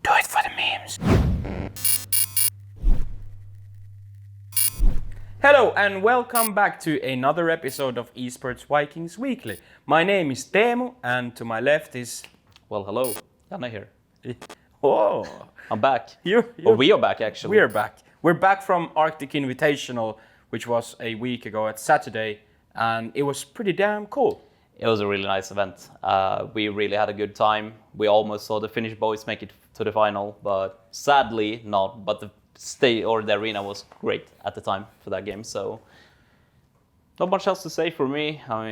Do it for the memes. Hello and welcome back to another episode of Esports Vikings Weekly. My name is Teemu and to my left is... Well, hello. Janne here. Oh, I'm back. we are back, actually. We're back. We're back from Arctic Invitational, which was a week ago at Saturday, and it was pretty damn cool. It was a really nice event. We really had a good time. We almost saw the Finnish boys make it to the final, but sadly not. But the arena was great at the time for that game, so not much else to say for me. I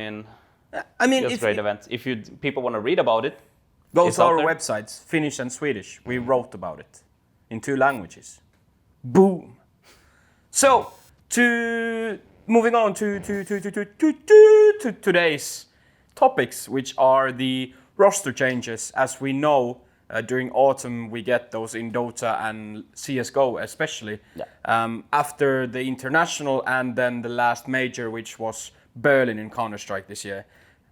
mean, it was a great event. If people want to read about it, go to our websites, Finnish and Swedish. We wrote about it in 2 languages. Boom. So, moving on to today's topics, which are the roster changes. As we know, during autumn we get those in Dota and CSGO especially. Yeah. After the international and then the last major, which was Berlin in Counter-Strike this year.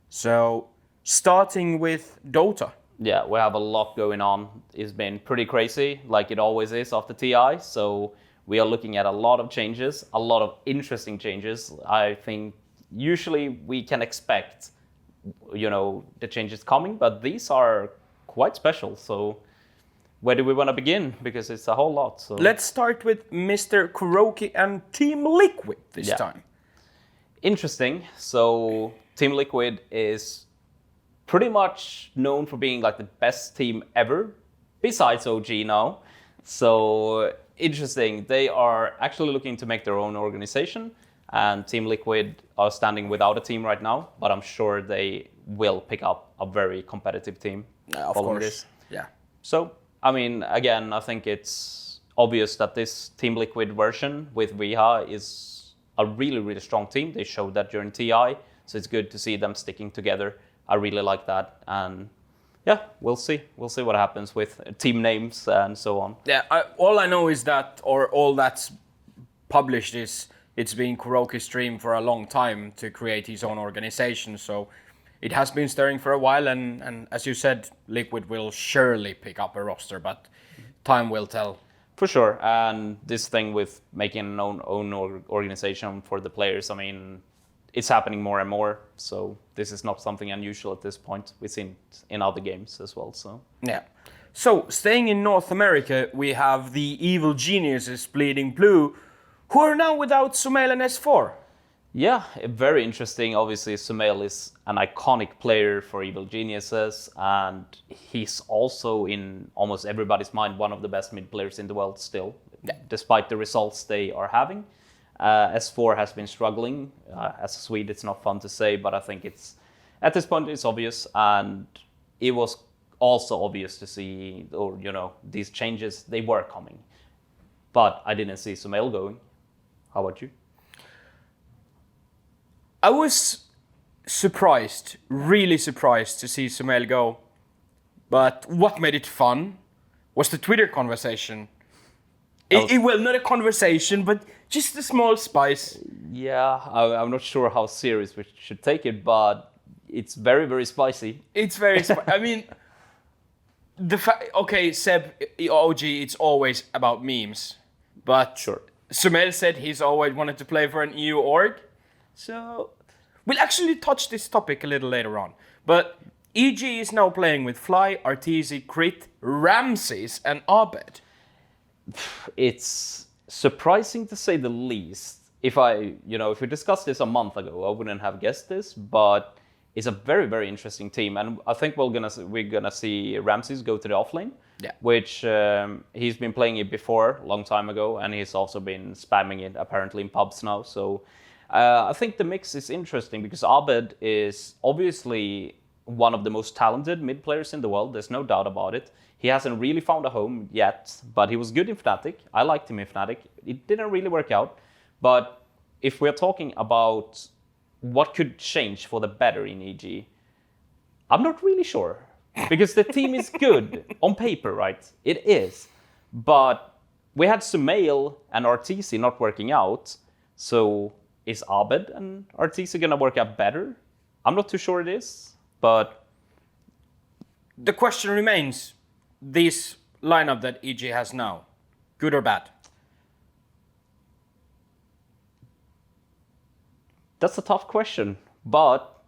So, starting with Dota. Yeah, we have a lot going on. It's been pretty crazy, like it always is after TI. So we are looking at a lot of changes, a lot of interesting changes. I think usually we can expect, the changes coming, but these are quite special. So where do we want to begin? Because it's a whole lot. So let's start with Mr. Kuroki and Team Liquid this time. Interesting. So Team Liquid is pretty much known for being like the best team ever, besides OG now. So interesting. They are actually looking to make their own organization, and Team Liquid are standing without a team right now, but I'm sure they will pick up a very competitive team. Of course. This. Yeah. So, again, I think it's obvious that this Team Liquid version with Viha is a really, really strong team. They showed that during TI, so it's good to see them sticking together. I really like that, and yeah, we'll see. We'll see what happens with team names and so on. Yeah, all I know is that, or all that's published is, it's been Kuroki's dream for a long time to create his own organization, so it has been stirring for a while, and as you said, Liquid will surely pick up a roster, but time will tell. For sure, and this thing with making an own organization for the players, it's happening more and more, so this is not something unusual at this point. We've seen it in other games as well. So yeah. So staying in North America, we have the evil geniuses Bleeding Blue, who are now without SumaiL and S4. Yeah, very interesting. Obviously, SumaiL is an iconic player for Evil Geniuses, and he's also in almost everybody's mind one of the best mid players in the world still, despite the results they are having. S4 has been struggling. As a Swede, it's not fun to say, but I think at this point it's obvious, and it was also obvious to see, these changes, they were coming. But I didn't see SumaiL going. How about you? I was surprised, really surprised to see SumaiL go. But what made it fun was the Twitter conversation. Well, not a conversation, but just a small spice. Yeah, I'm not sure how serious we should take it, but it's very, very spicy. It's very spicy. Seb, OG, it's always about memes. But sure. SumaiL said he's always wanted to play for an EU org. So we'll actually touch this topic a little later on. But EG is now playing with Fly, Arteezy, Crit, Ramses, and Abed. It's surprising to say the least. If we discussed this a month ago, I wouldn't have guessed this, but it's a very, very interesting team, and I think we're gonna see Ramses go to the offlane, which he's been playing it before a long time ago, and he's also been spamming it apparently in pubs now. So I think the mix is interesting because Abed is obviously one of the most talented mid players in the world. There's no doubt about it. He hasn't really found a home yet, but he was good in Fnatic. I liked him in Fnatic. It didn't really work out. But if we're talking about what could change for the better in EG, I'm not really sure. Because the team is good on paper, right? It is. But we had SumaiL and Arteezy not working out. So is Abed and Arteezy going to work out better? I'm not too sure it is, but... The question remains, these lineup that EG has now, good or bad? That's a tough question, but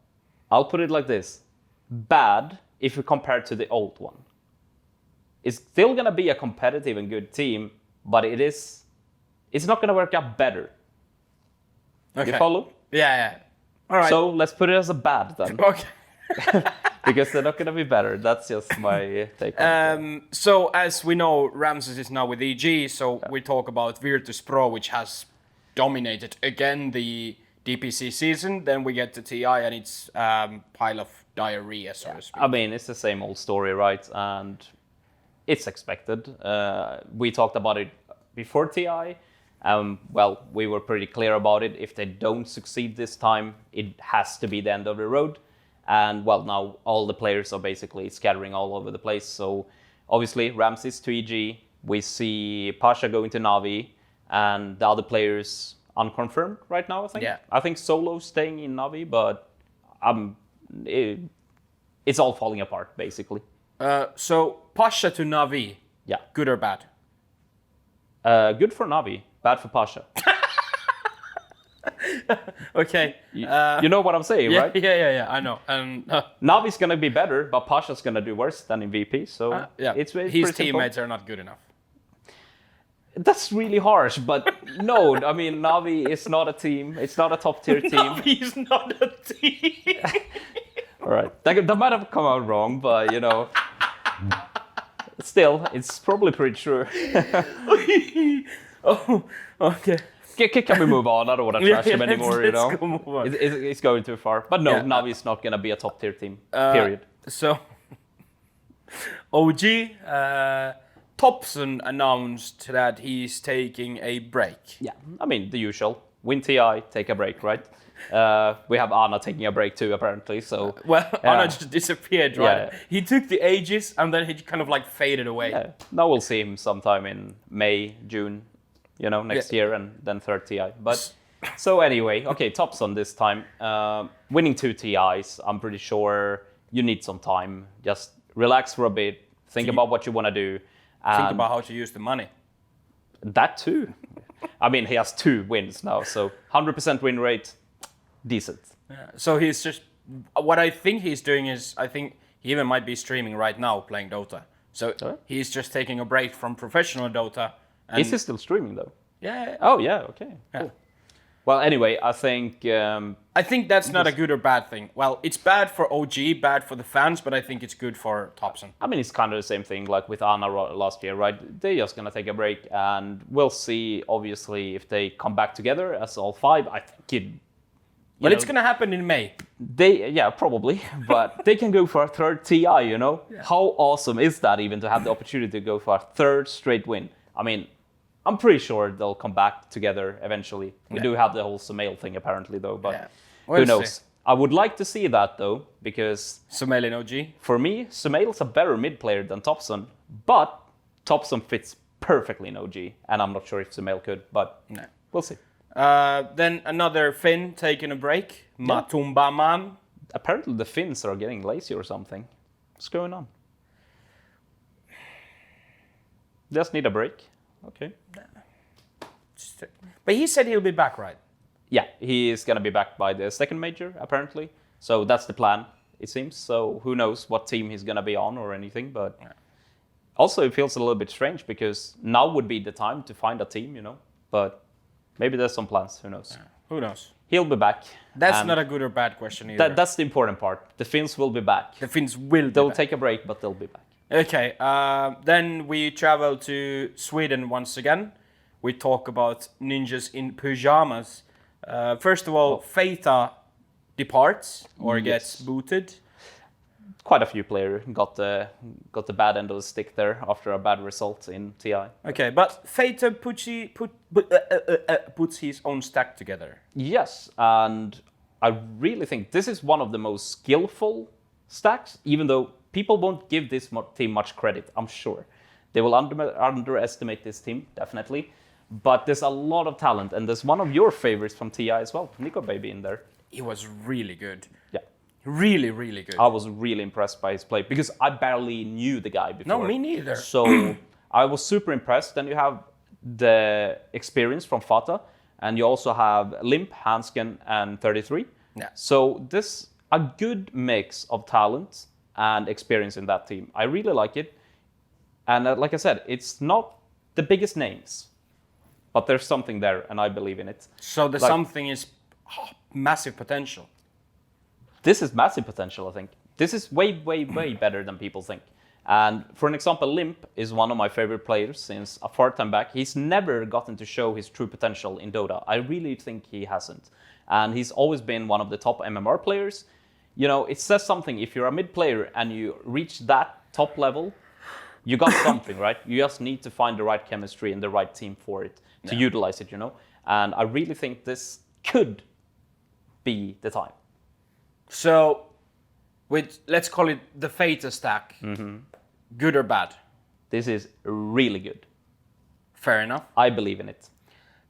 I'll put it like this. Bad if you compare to the old one. It's still going to be a competitive and good team, but it's not going to work out better. Okay. You follow? Yeah. All right. So let's put it as a bad then. Okay. Because they're not going to be better. That's just my take on it. So as we know, Ramses is now with EG, so we talk about Virtus Pro, which has dominated again the DPC season. Then we get to TI and it's pile of diarrhea, so to speak. I mean, it's the same old story, right? And it's expected. We talked about it before TI. Well, we were pretty clear about it. If they don't succeed this time, it has to be the end of the road. And well, now all the players are basically scattering all over the place. So obviously, Ramses to EG. We see Pasha going to Navi, and the other players unconfirmed right now, I think. Yeah. I think Solo's staying in Navi, but it's all falling apart, basically. So Pasha to Navi, Yeah. good or bad? Good for Navi, bad for Pasha. Okay. You know what I'm saying, Yeah, right? yeah, I know. Navi's going to be better, but Pasha's going to do worse than in VP. So Yeah, it's his pretty teammates simple. are not good enough. That's really harsh, but no, I mean, Navi is not a team. It's not a top tier team. Navi's not a team. All right. That might have come out wrong, but you know, still, it's probably pretty true. Oh, okay. Can we move on? I don't want to trash him let's- anymore, you know? let's go move on. It's going too far. But no, Yeah. Navi's not going to be a top tier team, period. So, OG, Topson announced that he's taking a break. Yeah, I mean, the usual. Win TI, take a break, right? We have Anna taking a break too, apparently, so... Well, Yeah. Anna just disappeared, right? Yeah. He took the ages and then he kind of like faded away. Yeah. Now we'll see him sometime in May, June, you know, next year, and then third TI. But so anyway, okay, Topson this time. Winning 2 TIs, I'm pretty sure you need some time. Just relax for a bit, think about what you want to do. Think about how to use the money. That too. I mean, he has 2 wins now, so 100% win rate, decent. Yeah. So he's just... What I think he's doing is... I think he even might be streaming right now playing Dota. So he's just taking a break from professional Dota. And Is he still streaming though? Yeah. Oh yeah, okay. Cool. Well, anyway, I think I think that's not a good or bad thing. Well, it's bad for OG, bad for the fans, but I think it's good for Topson. I mean, it's kind of the same thing like with Anna last year, right? They're just going to take a break, and we'll see, obviously, if they come back together as all 5. I think But it's going to happen in May. Yeah, probably, but they can go for a 3rd TI, you know? Yeah. How awesome is that even to have the opportunity to go for a 3rd straight win? I mean, I'm pretty sure they'll come back together eventually. We do have the whole SumaiL thing apparently, though, but who knows? See. I would like to see that, though, because... SumaiL and OG? For me, SumaiL's a better mid player than Topson, but Topson fits perfectly in OG, and I'm not sure if SumaiL could, but we'll see. Then another Finn taking a break, MATUMBAMAN. Apparently the Finns are getting lazy or something. What's going on? Just need a break. Okay. But he said he'll be back, right? Yeah, he is going to be back by the 2nd major, apparently. So that's the plan, it seems. So who knows what team he's going to be on or anything. But also it feels a little bit strange because now would be the time to find a team, you know. But maybe there's some plans, who knows. Who knows? He'll be back. That's not a good or bad question either. That's the important part. The Finns will be back. The Finns will be They'll back. take a break, but they'll be back. Okay, then we travel to Sweden once again. We talk about ninjas in pajamas. First of all, Fata departs or gets booted. Quite a few players got the bad end of the stick there after a bad result in TI. Okay, but Fata puts his own stack together. Yes, and I really think this is one of the most skillful stacks, even though people won't give this team much credit, I'm sure. They will underestimate this team, definitely. But there's a lot of talent, and there's one of your favorites from TI as well, Nico Baby in there. He was really good. Yeah. Really, really good. I was really impressed by his play because I barely knew the guy before. No, me neither. So I was super impressed. Then you have the experience from Fata, and you also have Limp, Hansken, and 33. Yeah. So this a good mix of talent and experience in that team. I really like it. And like I said, it's not the biggest names, but there's something there, and I believe in it. So the something is massive potential. This is massive potential, I think. This is way, way, way better than people think. And for an example, Limp is one of my favorite players since a far time back. He's never gotten to show his true potential in Dota. I really think he hasn't. And he's always been one of the top MMR players. You know, it says something. If you're a mid player and you reach that top level, you got something, right? You just need to find the right chemistry and the right team for it to utilize it, you know? And I really think this could be the time. So, let's call it the Fata stack. Good or bad? This is really good. Fair enough. I believe in it.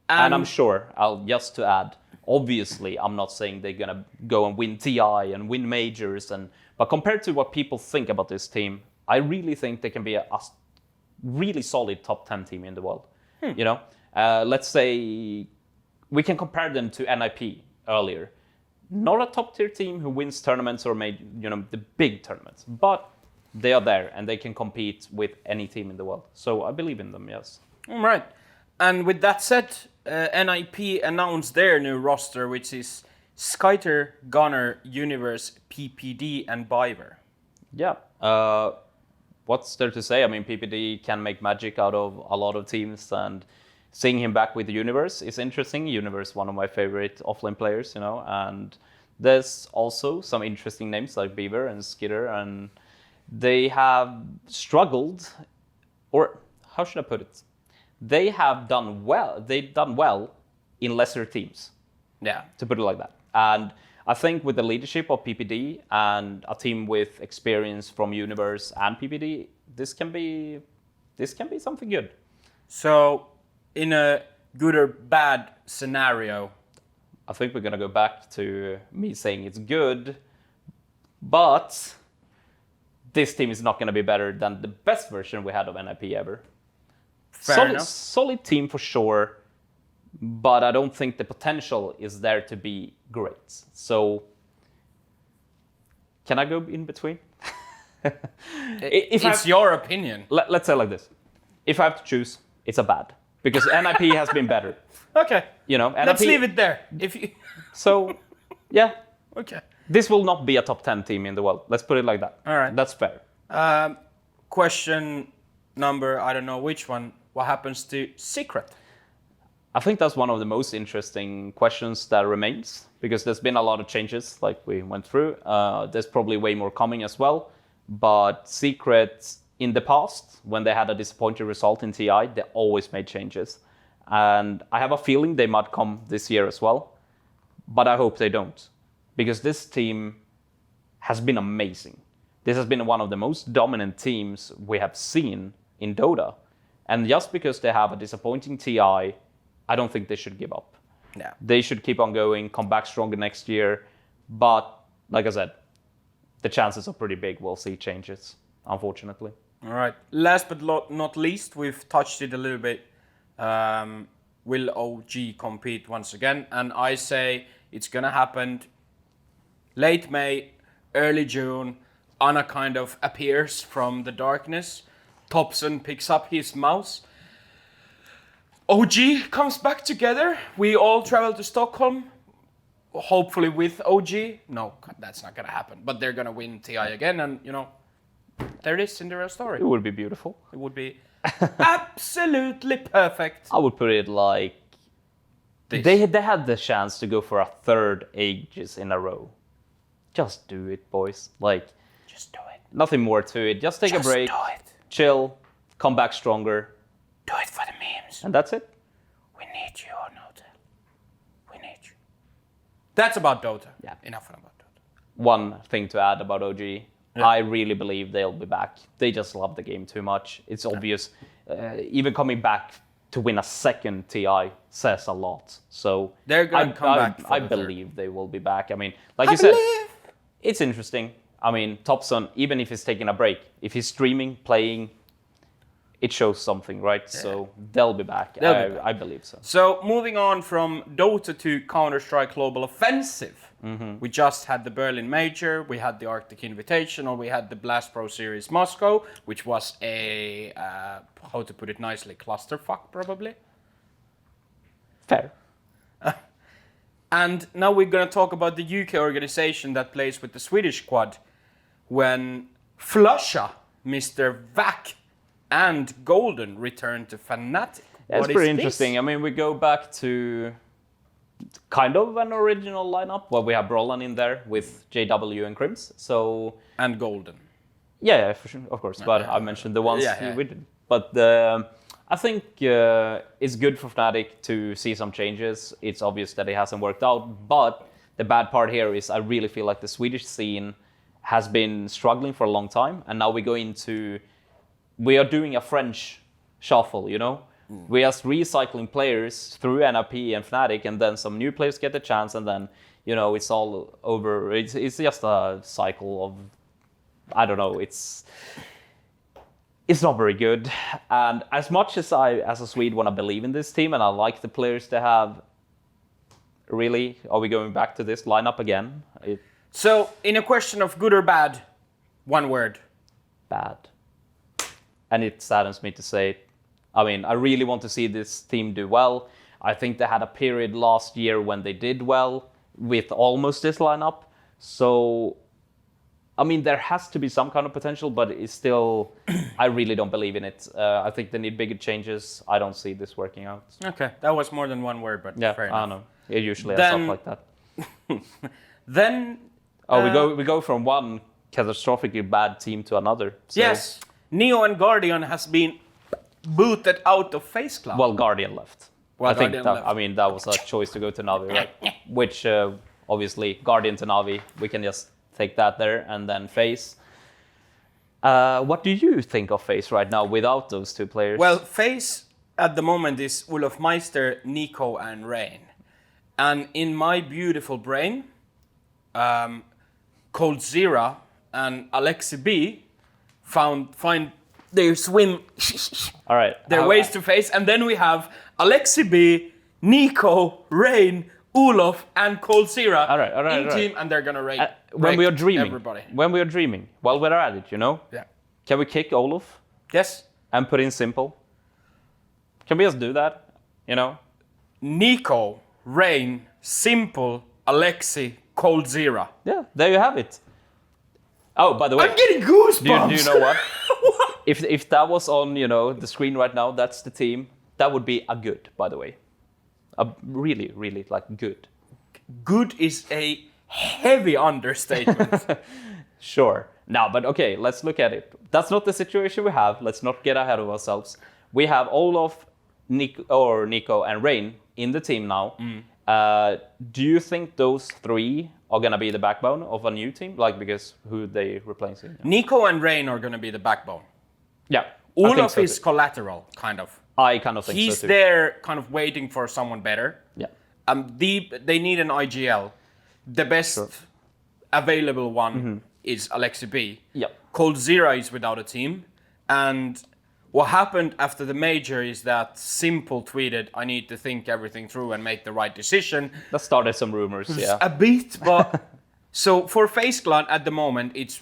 And I'm sure, just to add, obviously, I'm not saying they're going to go and win TI and win majors. But compared to what people think about this team, I really think they can be a really solid top 10 team in the world. You know, let's say we can compare them to NIP earlier. Not a top tier team who wins tournaments or the big tournaments, but they are there and they can compete with any team in the world. So I believe in them, yes. All right. And with that said, NIP announced their new roster, which is Skyter, Gunner, Universe, PPD, and Biver. Yeah. What's there to say? I mean, PPD can make magic out of a lot of teams, and seeing him back with the Universe is interesting. Universe, one of my favorite offlane players, you know, and there's also some interesting names like Beaver and Skitter, and they have struggled, or how should I put it? They have done well. They've done well in lesser teams. Yeah. To put it like that. And I think with the leadership of PPD and a team with experience from Universe and PPD, this can be something good. So, in a good or bad scenario, I think we're gonna go back to me saying it's good, but this team is not gonna be better than the best version we had of NIP ever. Fair enough. Solid team for sure, but I don't think the potential is there to be great. So, can I go in between? It's your opinion. Let's say like this. If I have to choose, it's a bad. Because NIP has been better. Okay. You know, let's leave it there. So, yeah. Okay. This will not be a top 10 team in the world. Let's put it like that. All right. That's fair. Question number, I don't know which one. What happens to Secret? I think that's one of the most interesting questions that remains, because there's been a lot of changes like we went through. There's probably way more coming as well. But Secret, in the past, when they had a disappointing result in TI, they always made changes. And I have a feeling they might come this year as well. But I hope they don't. Because this team has been amazing. This has been one of the most dominant teams we have seen in Dota. And just because they have a disappointing TI, I don't think they should give up. Yeah. They should keep on going, come back stronger next year. But, like I said, the chances are pretty big we'll see changes, unfortunately. All right. Last but not least, we've touched it a little bit. Will OG compete once again? And I say it's going to happen late May, early June. Anna kind of appears from the darkness. Topson picks up his mouse. OG comes back together. We all travel to Stockholm. Hopefully with OG. No, that's not going to happen. But they're going to win TI again. And, you know, there it is, Cinderella story. It would be beautiful. It would be absolutely perfect. I would put it like This. they had the chance to go for a third Aegis in a row. Just do it, boys. Like, Just do it. nothing more to it. Just take a break, do it. chill, come back stronger, Do it for the memes. and that's it. We need you on Dota. We need you. That's about Dota. Yeah. Enough about Dota. One thing to add about OG. I really believe they'll be back. They just love the game too much. It's obvious. Even coming back to win a second TI says a lot. So They're gonna come back for I the third. believe they will be back. I mean, like you said, It's interesting. I mean, Topson, even if he's taking a break, if he's streaming, playing, it shows something, right? Yeah. So they'll be back. I believe so. So moving on from Dota to Counter-Strike Global Offensive. We just had the Berlin Major, we had the Arctic Invitational, we had the Blast Pro Series Moscow, which was a, how to put it nicely, clusterfuck probably. Fair. And now we're going to talk about the UK organization that plays with the Swedish squad when Flusha, Mr. Vac, and Golden returned to Fnatic. That's pretty interesting. I mean, we go back to kind of an original lineup where we have Brolan in there with JW and Crims. So and Golden. Yeah, for sure, of course. But I mentioned the ones we did. But I think it's good for Fnatic to see some changes. It's obvious that it hasn't worked out. But the bad part here is I really feel like the Swedish scene has been struggling for a long time. And now we are doing a French shuffle, you know? We are recycling players through NRP and Fnatic, and then some new players get the chance, and then, you know, it's all over. It's just a cycle of, I don't know, it's not very good. And as much as I, as a Swede, want to believe in this team, and I like the players they have, really, are we going back to this lineup again? So, in a question of good or bad, one word. Bad. And it saddens me to say it. I mean, I really want to see this team do well. I think they had a period last year when they did well with almost this lineup. So, I mean, there has to be some kind of potential, but it's still, I really don't believe in it. I think they need bigger changes. I don't see this working out. Okay, that was more than one word, but yeah, fair enough. I know. It usually has stuff like that. Then... we go from one catastrophically bad team to another. So. Yes, Neo and Guardian has been booted out of FaZe Clan. Well, Guardian left. I think that was a choice to go to Navi, right? Which obviously Guardian to Navi, we can just take that there, and then FaZe. What do you think of FaZe right now without those two players? Well, FaZe at the moment is Olof Meister, Nico, and Rain. And in my beautiful brain, coldzera and Aleksib find their swim. All right. Their ways to FaZe, and then we have Aleksib, Nico, Rain, Olof, and coldzera in team, and they're gonna raid. When we are dreaming, everybody. When we are dreaming, while we're at it, you know. Yeah. Can we kick Olof? Yes. And put in simple. Can we just do that? You know. Nico, Rain, simple, Aleksib, coldzera. Yeah, there you have it. Oh, by the way, I'm getting goosebumps. Do you know what? What? If that was on, you know, the screen right now, that's the team. That would be a good, by the way. A really, really like good. Good is a heavy understatement. Sure. Now, but okay, let's look at it. That's not the situation we have. Let's not get ahead of ourselves. We have Olof, Nico, and Rain in the team now. Do you think those three are gonna be the backbone of a new team? Like, because who they replacing? Nico and Rain are gonna be the backbone. Yeah. Olof is collateral, kind of. I kind of think so too. He's there kind of waiting for someone better. Yeah. They need an IGL. The best available one is Aleksib. Yeah. coldzera is without a team. And what happened after the major is that Simple tweeted, I need to think everything through and make the right decision. That started some rumors, yeah. A bit, but... So for FaZe Clan at the moment, it's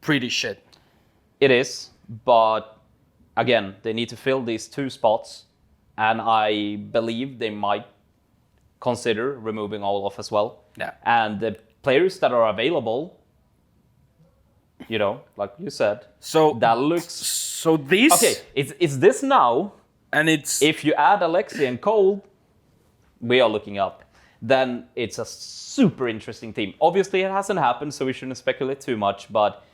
pretty shit. It is, but again, they need to fill these two spots. And I believe they might consider removing Olof as well. Yeah. And the players that are available, you know, like you said, so that looks... So this... Okay, it's this now. And it's... If you add Alexi and Cold, we are looking up. Then it's a super interesting team. Obviously, it hasn't happened, so we shouldn't speculate too much. But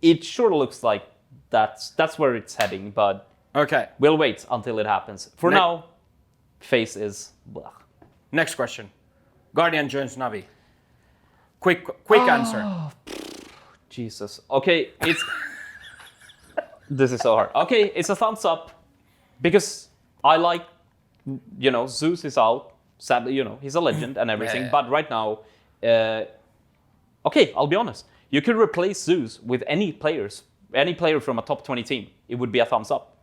it sure looks like that's where it's heading. But okay, we'll wait until it happens. For now, FaZe is... Blah. Next question. Guardian joins Navi. Quick answer. Jesus. Okay, it's... This is so hard. Okay, it's a thumbs up. Because I like, you know, Zeus is out. Sadly, you know, he's a legend and everything. But right now, okay, I'll be honest. You could replace Zeus with any player from a top 20 team. It would be a thumbs up.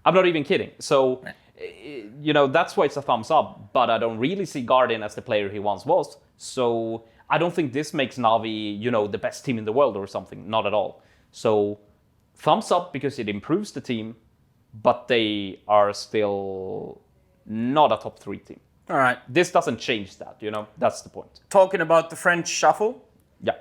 I'm not even kidding. So, that's why it's a thumbs up. But I don't really see Guardian as the player he once was. So I don't think this makes Na'Vi, the best team in the world or something. Not at all. So thumbs up because it improves the team, but they are still not a top 3 team. All right. This doesn't change that, That's the point. Talking about the French shuffle. Yeah.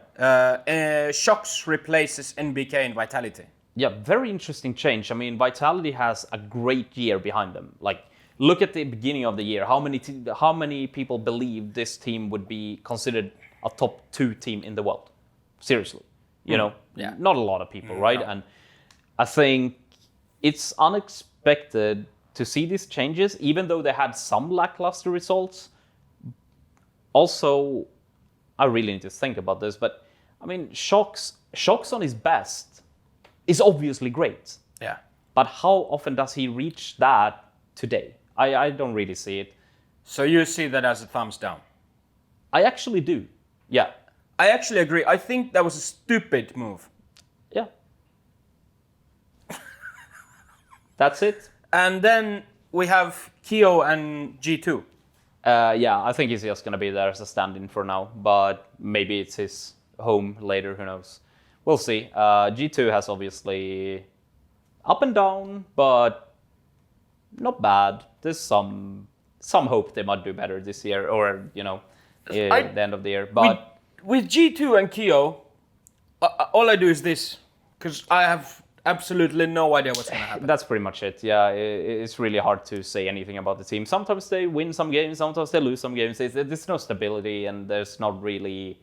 Shox replaces NBK in Vitality. Yeah, very interesting change. I mean, Vitality has a great year behind them. Like, look at the beginning of the year. How many people believe this team would be considered a top 2 team in the world? Seriously, Yeah. Not a lot of people, right? No. And I think it's unexpected to see these changes, even though they had some lackluster results. Also, I really need to think about this, but I mean, Shox on his best is obviously great. Yeah. But how often does he reach that today? I don't really see it. So you see that as a thumbs down? I actually do. Yeah. I actually agree. I think that was a stupid move. Yeah. That's it. And then we have Keo and G2. I think he's just going to be there as a stand-in for now, but maybe it's his home later, who knows. We'll see. G2 has obviously up and down, but not bad. There's some hope they might do better this year, or, at the end of the year. But with G2 and Keo, all I do is this, because I have absolutely no idea what's going to happen. That's pretty much it. Yeah, it's really hard to say anything about the team. Sometimes they win some games, sometimes they lose some games. There's no stability, and there's not really...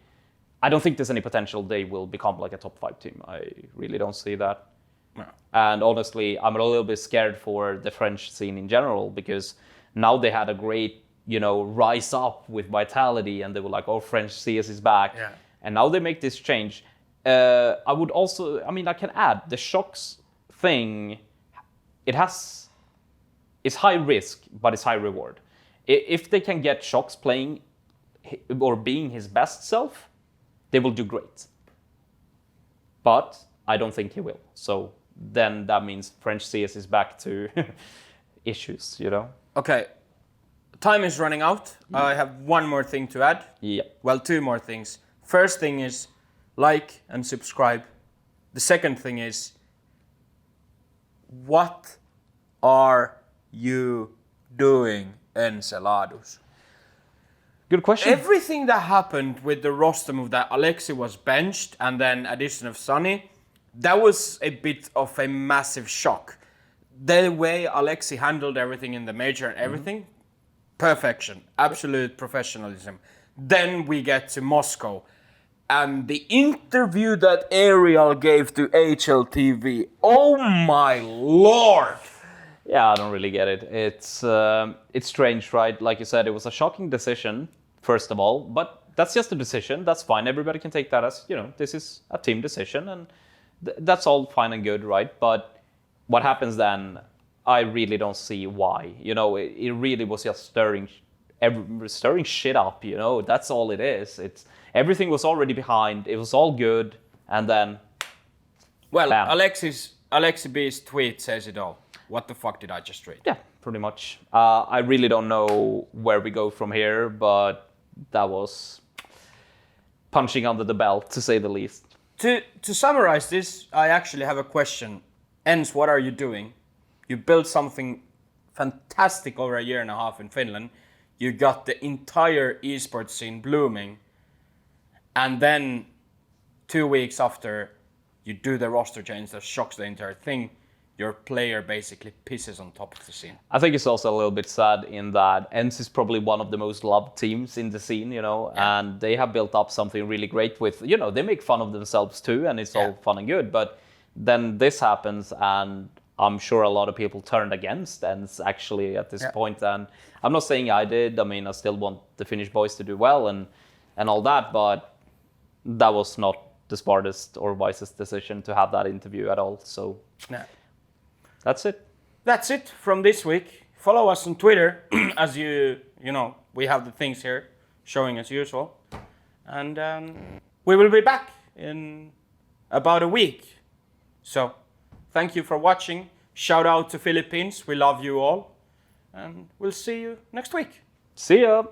I don't think there's any potential they will become like a top 5 team. I really don't see that. No. And honestly, I'm a little bit scared for the French scene in general, because now they had a great, rise up with Vitality, and they were like, oh, French CS is back. Yeah. And now they make this change. I can add the Shox thing. It's high risk, but it's high reward. If they can get Shox playing or being his best self, they will do great. But I don't think he will. So then that means French CS is back to issues, Okay. Time is running out. I have one more thing to add. Yeah. Well, 2 more things. First thing is like and subscribe. The second thing is, what are you doing, ENCE? Good question. Everything that happened with the roster move, that Aleksib was benched and then addition of Sunny, that was a bit of a massive shock. The way Aleksib handled everything in the major and everything, perfection, absolute professionalism. Then we get to Moscow. And the interview that Ariel gave to HLTV, oh my lord! Yeah, I don't really get it. It's strange, right? Like you said, it was a shocking decision, first of all, but that's just a decision. That's fine. Everybody can take that as, this is a team decision, and that's all fine and good, right? But what happens then, I really don't see why. It really was just stirring shit up, That's all it is. Everything was already behind. It was all good, and then... Well, bam. Aleksib's tweet says it all. What the fuck did I just read? Yeah, pretty much. I really don't know where we go from here, but that was punching under the belt, to say the least. To summarize this, I actually have a question. ENCE, what are you doing? You built something fantastic over a year and a half in Finland. You got the entire esports scene blooming. And then 2 weeks after you do the roster change that shocks the entire thing, your player basically pisses on top of the scene. I think it's also a little bit sad in that ENCE is probably one of the most loved teams in the scene, and they have built up something really great with, they make fun of themselves too, and it's all fun and good. But then this happens, and I'm sure a lot of people turned against ENCE actually at this point. And I'm not saying I did. I mean, I still want the Finnish boys to do well and all that, but that was not the smartest or wisest decision to have that interview at all. So that's it. That's it from this week. Follow us on Twitter as we have the things here showing as usual. And we will be back in about a week. So, thank you for watching. Shout out to Philippines. We love you all. And we'll see you next week. See ya!